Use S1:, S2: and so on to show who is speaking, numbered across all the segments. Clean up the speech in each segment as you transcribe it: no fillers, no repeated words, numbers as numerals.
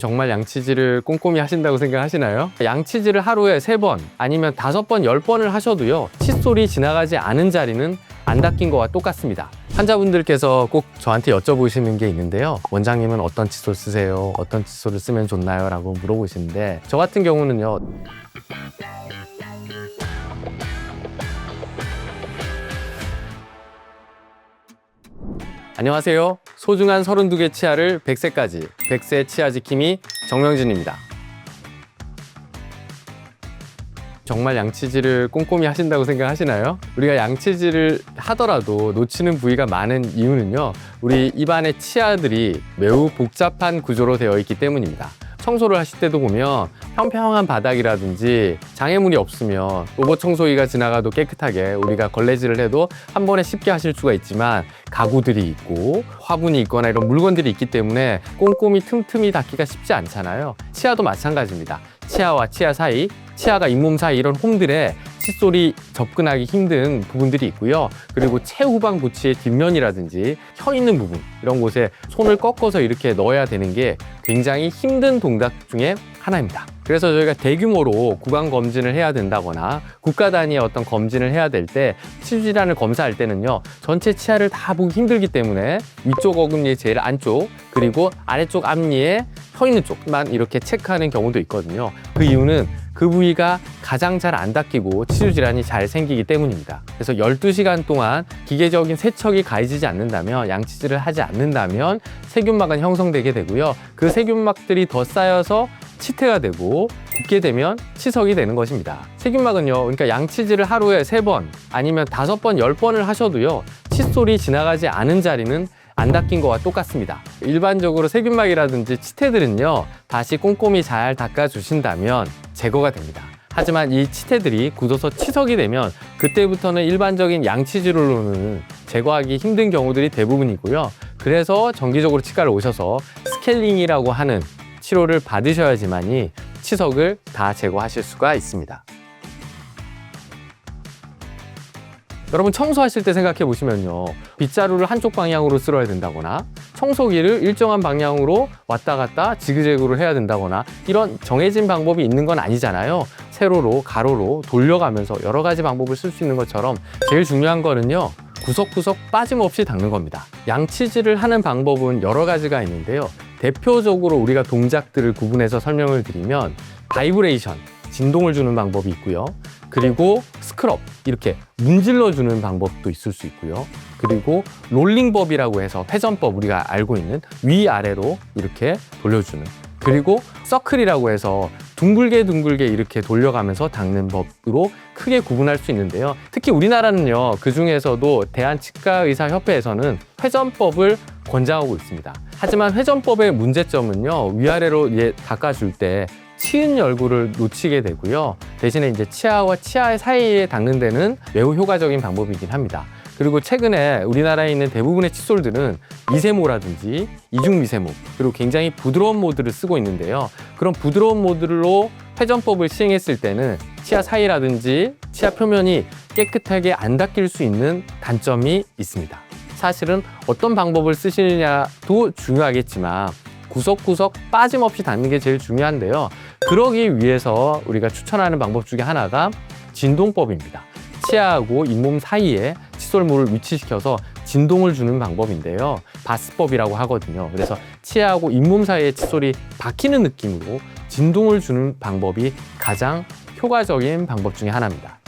S1: 정말 양치질을 꼼꼼히 하신다고 생각하시나요? 양치질을 하루에 3번 아니면 5번, 10번을 하셔도요, 칫솔이 지나가지 않은 자리는 안 닦인 거와 똑같습니다. 환자분들께서 꼭 저한테 여쭤보시는 게 있는데요. 원장님은 어떤 칫솔 쓰세요? 어떤 칫솔을 쓰면 좋나요? 라고 물어보시는데, 저 같은 경우는요, 안녕하세요. 소중한 32개 치아를 100세까지 100세 치아 지킴이 정명진입니다. 정말 양치질을 꼼꼼히 하신다고 생각하시나요? 우리가 양치질을 하더라도 놓치는 부위가 많은 이유는요, 우리 입안의 치아들이 매우 복잡한 구조로 되어 있기 때문입니다. 청소를 하실 때도 보면 평평한 바닥이라든지 장애물이 없으면 로봇 청소기가 지나가도 깨끗하게 우리가 걸레질을 해도 한 번에 쉽게 하실 수가 있지만, 가구들이 있고 화분이 있거나 이런 물건들이 있기 때문에 꼼꼼히 틈틈이 닦기가 쉽지 않잖아요. 치아도 마찬가지입니다. 치아와 치아 사이, 치아가 잇몸 사이 이런 홈들에 칫솔이 접근하기 힘든 부분들이 있고요. 그리고 최후방 부치의 뒷면이라든지 혀 있는 부분, 이런 곳에 손을 꺾어서 이렇게 넣어야 되는 게 굉장히 힘든 동작 중에 하나입니다. 그래서 저희가 대규모로 구강 검진을 해야 된다거나 국가 단위의 어떤 검진을 해야 될 때, 치주 질환을 검사할 때는요, 전체 치아를 다 보기 힘들기 때문에 위쪽 어금니의 제일 안쪽, 그리고 아래쪽 앞니의 혀 있는 쪽만 이렇게 체크하는 경우도 있거든요. 그 이유는 그 부위가 가장 잘 안 닦이고 치주 질환이 잘 생기기 때문입니다. 그래서 12시간 동안 기계적인 세척이 가해지지 않는다면, 양치질을 하지 않는다면 세균막은 형성되게 되고요. 그 세균막들이 더 쌓여서 치태가 되고 굳게 되면 치석이 되는 것입니다. 세균막은요, 그러니까 양치질을 하루에 3번 아니면 5번, 10번을 하셔도요, 칫솔이 지나가지 않은 자리는 안 닦인 거와 똑같습니다. 일반적으로 세균막이라든지 치태들은요, 다시 꼼꼼히 잘 닦아주신다면 제거가 됩니다. 하지만 이 치태들이 굳어서 치석이 되면 그때부터는 일반적인 양치질로는 제거하기 힘든 경우들이 대부분이고요. 그래서 정기적으로 치과를 오셔서 스케일링이라고 하는 치료를 받으셔야지만이 치석을 다 제거하실 수가 있습니다. 여러분, 청소하실 때 생각해 보시면요, 빗자루를 한쪽 방향으로 쓸어야 된다거나 청소기를 일정한 방향으로 왔다 갔다 지그재그로 해야 된다거나, 이런 정해진 방법이 있는 건 아니잖아요. 세로로, 가로로 돌려가면서 여러 가지 방법을 쓸 수 있는 것처럼 제일 중요한 거는요, 구석구석 빠짐없이 닦는 겁니다. 양치질을 하는 방법은 여러 가지가 있는데요, 대표적으로 우리가 동작들을 구분해서 설명을 드리면 바이브레이션, 진동을 주는 방법이 있고요. 그리고 스크럽, 이렇게 문질러 주는 방법도 있을 수 있고요. 그리고 롤링법이라고 해서 회전법, 우리가 알고 있는 위아래로 이렇게 돌려주는, 그리고 서클이라고 해서 둥글게 이렇게 돌려가면서 닦는 법으로 크게 구분할 수 있는데요. 특히 우리나라는요, 그 중에서도 대한치과의사협회에서는 회전법을 권장하고 있습니다. 하지만 회전법의 문제점은요, 위아래로 닦아줄 때 치은 열구를 놓치게 되고요. 대신에 이제 치아와 치아 사이에 닦는 데는 매우 효과적인 방법이긴 합니다. 그리고 최근에 우리나라에 있는 대부분의 칫솔들은 미세모라든지 이중미세모, 그리고 굉장히 부드러운 모드를 쓰고 있는데요. 그런 부드러운 모드로 회전법을 시행했을 때는 치아 사이라든지 치아 표면이 깨끗하게 안 닦일 수 있는 단점이 있습니다. 사실은 어떤 방법을 쓰시느냐도 중요하겠지만 구석구석 빠짐없이 닦는 게 제일 중요한데요. 그러기 위해서 우리가 추천하는 방법 중에 하나가 진동법입니다. 치아하고 잇몸 사이에 칫솔물을 위치시켜서 진동을 주는 방법인데요, 바스법이라고 하거든요. 그래서 치아하고 잇몸 사이에 칫솔이 박히는 느낌으로 진동을 주는 방법이 가장 효과적인 방법 중에 하나입니다.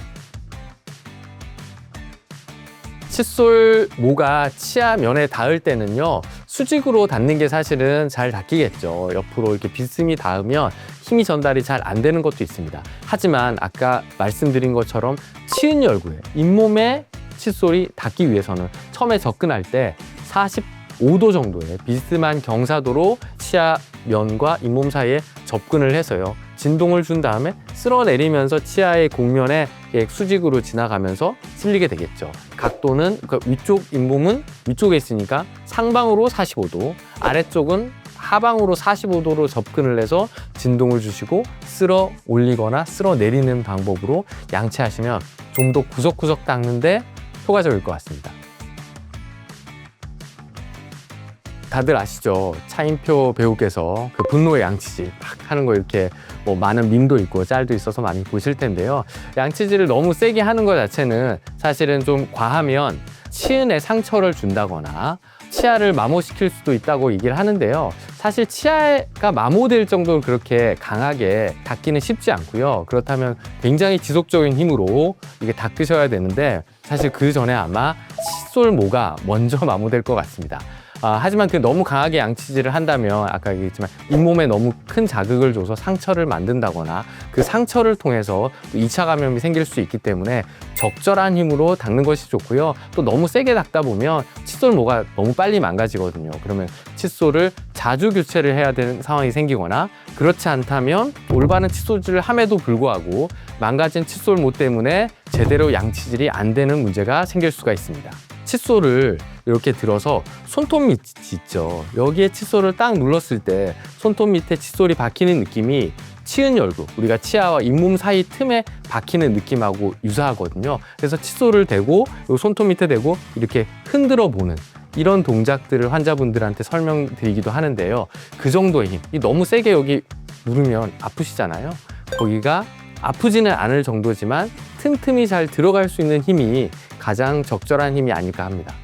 S1: 칫솔 모가 치아 면에 닿을 때는요, 수직으로 닿는 게 사실은 잘 닦이겠죠. 옆으로 이렇게 비스듬히 닿으면 힘이 전달이 잘 안 되는 것도 있습니다. 하지만 아까 말씀드린 것처럼 치은 열구에 잇몸에 칫솔이 닿기 위해서는 처음에 접근할 때 45도 정도의 비스듬한 경사도로 치아 면과 잇몸 사이에 접근을 해서요, 진동을 준 다음에 쓸어내리면서 치아의 곡면에 수직으로 지나가면서 쓸리게 되겠죠. 각도는 위쪽 잇몸은 위쪽에 있으니까 상방으로 45도, 아래쪽은 하방으로 45도로 접근을 해서 진동을 주시고 쓸어 올리거나 쓸어 내리는 방법으로 양치하시면 좀 더 구석구석 닦는데 효과적일 것 같습니다. 다들 아시죠? 차인표 배우께서 그 분노의 양치질 막 하는 거 이렇게 뭐 많은 밈도 있고 짤도 있어서 많이 보실 텐데요. 양치질을 너무 세게 하는 것 자체는 사실은 좀 과하면 치은에 상처를 준다거나 치아를 마모시킬 수도 있다고 얘기를 하는데요. 사실 치아가 마모될 정도로 그렇게 강하게 닦기는 쉽지 않고요. 그렇다면 굉장히 지속적인 힘으로 이게 닦으셔야 되는데 사실 그 전에 아마 칫솔모가 먼저 마모될 것 같습니다. 하지만 그 너무 강하게 양치질을 한다면 아까 얘기했지만 잇몸에 너무 큰 자극을 줘서 상처를 만든다거나 그 상처를 통해서 2차 감염이 생길 수 있기 때문에 적절한 힘으로 닦는 것이 좋고요. 또 너무 세게 닦다 보면 칫솔모가 너무 빨리 망가지거든요. 그러면 칫솔을 자주 교체를 해야 되는 상황이 생기거나 그렇지 않다면 올바른 칫솔질을 함에도 불구하고 망가진 칫솔모 때문에 제대로 양치질이 안 되는 문제가 생길 수가 있습니다. 칫솔을 이렇게 들어서 손톱 밑이 있죠. 여기에 칫솔을 딱 눌렀을 때 손톱 밑에 칫솔이 박히는 느낌이 치은 열도, 우리가 치아와 잇몸 사이 틈에 박히는 느낌하고 유사하거든요. 그래서 칫솔을 대고 손톱 밑에 대고 이렇게 흔들어 보는 이런 동작들을 환자분들한테 설명드리기도 하는데요. 그 정도의 힘, 너무 세게 여기 누르면 아프시잖아요. 거기가 아프지는 않을 정도지만 틈틈이 잘 들어갈 수 있는 힘이 가장 적절한 힘이 아닐까 합니다.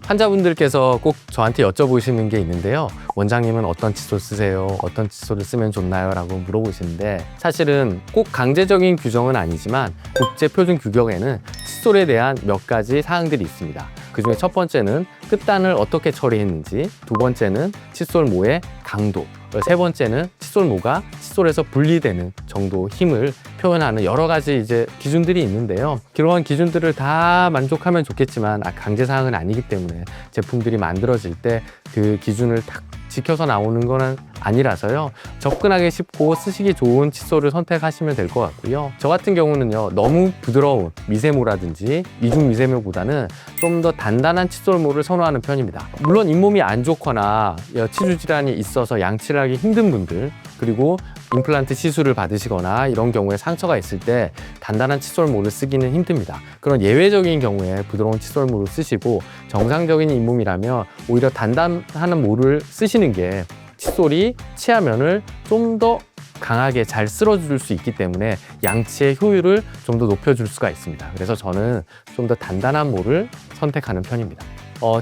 S1: 환자분들께서 꼭 저한테 여쭤보시는 게 있는데요. 원장님은 어떤 칫솔 쓰세요? 어떤 칫솔을 쓰면 좋나요? 라고 물어보시는데 사실은 꼭 강제적인 규정은 아니지만 국제표준규격에는 칫솔에 대한 몇 가지 사항들이 있습니다. 그중에 첫 번째는 끝단을 어떻게 처리했는지, 두 번째는 칫솔모의 강도, 세 번째는 칫솔모가 칫솔에서 분리되는 정도 힘을 표현하는 여러 가지 이제 기준들이 있는데요. 그러한 기준들을 다 만족하면 좋겠지만 강제사항은 아니기 때문에 제품들이 만들어질 때 그 기준을 딱 지켜서 나오는 거는 아니라서요. 접근하기 쉽고 쓰시기 좋은 칫솔을 선택하시면 될 것 같고요. 저 같은 경우는요, 너무 부드러운 미세모라든지 이중 미세모보다는 좀 더 단단한 칫솔모를 선호하는 편입니다. 물론 잇몸이 안 좋거나 치주 질환이 있어서 양치를 하기 힘든 분들, 그리고 임플란트 시술을 받으시거나 이런 경우에 상처가 있을 때 단단한 칫솔모를 쓰기는 힘듭니다. 그런 예외적인 경우에 부드러운 칫솔모를 쓰시고 정상적인 잇몸이라면 오히려 단단한 모를 쓰시는 게 칫솔이 치아면을 좀 더 강하게 잘 쓸어줄 수 있기 때문에 양치의 효율을 좀 더 높여줄 수가 있습니다. 그래서 저는 좀 더 단단한 모를 선택하는 편입니다.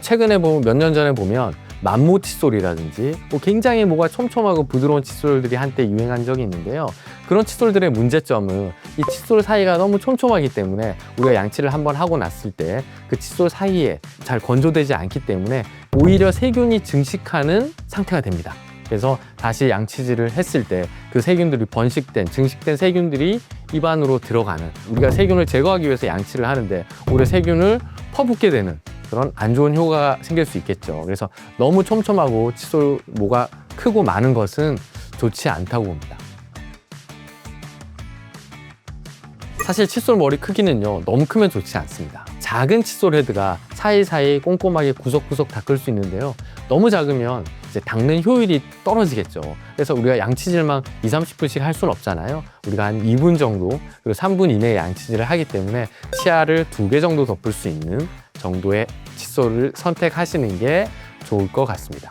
S1: 최근에 몇 년 전에 보면 만모 칫솔이라든지 굉장히 모가 촘촘하고 부드러운 칫솔들이 한때 유행한 적이 있는데요. 그런 칫솔들의 문제점은 이 칫솔 사이가 너무 촘촘하기 때문에 우리가 양치를 한번 하고 났을 때 그 칫솔 사이에 잘 건조되지 않기 때문에 오히려 세균이 증식하는 상태가 됩니다. 그래서 다시 양치질을 했을 때 그 세균들이 증식된 세균들이 입안으로 들어가는, 우리가 세균을 제거하기 위해서 양치를 하는데 오히려 세균을 퍼붓게 되는 그런 안 좋은 효과가 생길 수 있겠죠. 그래서 너무 촘촘하고 칫솔모가 크고 많은 것은 좋지 않다고 봅니다. 사실 칫솔 머리 크기는요, 너무 크면 좋지 않습니다. 작은 칫솔 헤드가 사이사이 꼼꼼하게 구석구석 닦을 수 있는데요. 너무 작으면 이제 닦는 효율이 떨어지겠죠. 그래서 우리가 양치질만 20-30분씩 할 수는 없잖아요. 우리가 한 2분 정도, 그리고 3분 이내에 양치질을 하기 때문에 치아를 2개 정도 덮을 수 있는 정도의 칫솔을 선택하시는 게 좋을 것 같습니다.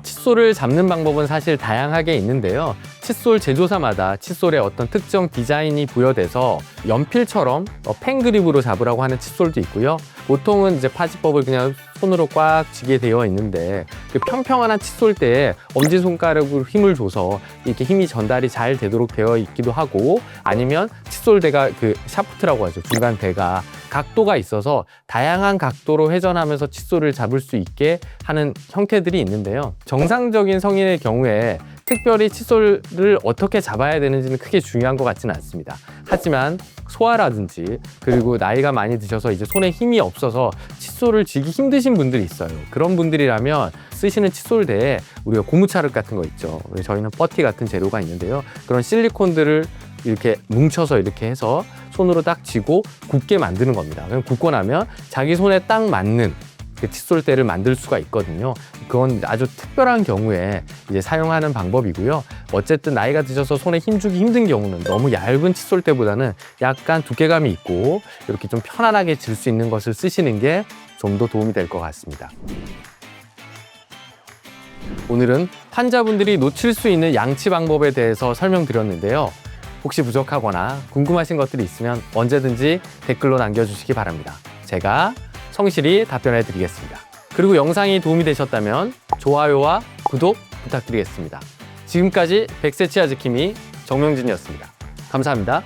S1: 칫솔을 잡는 방법은 사실 다양하게 있는데요. 칫솔 제조사마다 칫솔에 어떤 특정 디자인이 부여돼서 연필처럼 펜그립으로 잡으라고 하는 칫솔도 있고요. 보통은 이제 파지법을 그냥 손으로 꽉 쥐게 되어 있는데 그 평평한 칫솔대에 엄지손가락으로 힘을 줘서 이렇게 힘이 전달이 잘 되도록 되어 있기도 하고, 아니면 칫솔대가 그 샤프트라고 하죠. 중간 대가 각도가 있어서 다양한 각도로 회전하면서 칫솔을 잡을 수 있게 하는 형태들이 있는데요. 정상적인 성인의 경우에 특별히 칫솔을 어떻게 잡아야 되는지는 크게 중요한 것 같지는 않습니다. 하지만 소아라든지 그리고 나이가 많이 드셔서 이제 손에 힘이 없어서 칫솔을 쥐기 힘드신 분들이 있어요. 그런 분들이라면 쓰시는 칫솔대에 우리가 고무차륵 같은 거 있죠. 저희는 퍼티 같은 재료가 있는데요. 그런 실리콘들을 이렇게 뭉쳐서 이렇게 해서 손으로 딱 쥐고 굳게 만드는 겁니다. 그럼 굳고 나면 자기 손에 딱 맞는 칫솔대를 만들 수가 있거든요. 그건 아주 특별한 경우에 이제 사용하는 방법이고요. 어쨌든 나이가 드셔서 손에 힘주기 힘든 경우는 너무 얇은 칫솔대보다는 약간 두께감이 있고 이렇게 좀 편안하게 질 수 있는 것을 쓰시는 게 좀 더 도움이 될 것 같습니다. 오늘은 환자분들이 놓칠 수 있는 양치 방법에 대해서 설명드렸는데요. 혹시 부족하거나 궁금하신 것들이 있으면 언제든지 댓글로 남겨주시기 바랍니다. 제가 성실히 답변해 드리겠습니다. 그리고 영상이 도움이 되셨다면 좋아요와 구독 부탁드리겠습니다. 지금까지 100세 치아 지킴이 정명진이었습니다. 감사합니다.